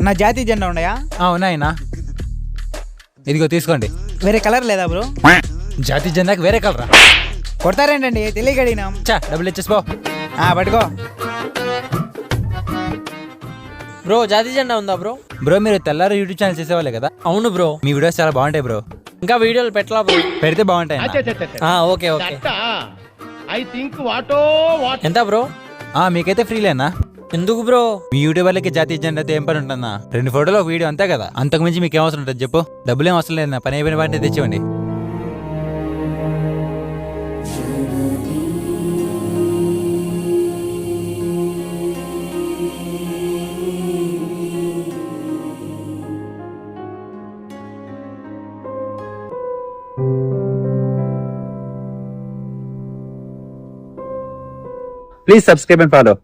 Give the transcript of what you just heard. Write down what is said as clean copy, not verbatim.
నా జాతీయ జెండా ఉన్నాయా? ఉన్నాయినా, ఇదిగో తీసుకోండి. వేరే కలర్ లేదా బ్రో? జాతీయ జెండాకి వేరే కలరా? కొడతారేంటండి, తెలియక అడిగినాం. డబ్బులు ఇచ్చేసిపో. పట్టుకో బ్రో. జాతీయ జెండా ఉందా బ్రో? బ్రో మీరు తెల్లారు యూట్యూబ్ ఛానల్ చేసేవాళ్ళే కదా? అవును బ్రో. మీ వీడియోస్ చాలా బాగుంటాయి బ్రో. ఇంకా వీడియోలు పెట్టలా బ్రో? పెడితే బాగుంటాయి. Okay okay. ఎంత బ్రో? మీకైతే ఫ్రీలేనా? ఎందుకు బ్రో? మీ యూట్యూబర్లకి జాతీయ జెండాతో ఏం పని ఉంటుందా? 2 ఫోటోలు ఒక వీడియో అంతే కదా, అంతకు మించి మీకు ఏం అవసరం ఉంటుంది చెప్పు? డబ్బులు ఏం అవసరం లేదు, పని అయిపోయిన వాటిని తెచ్చివ్వండి. Please subscribe and follow.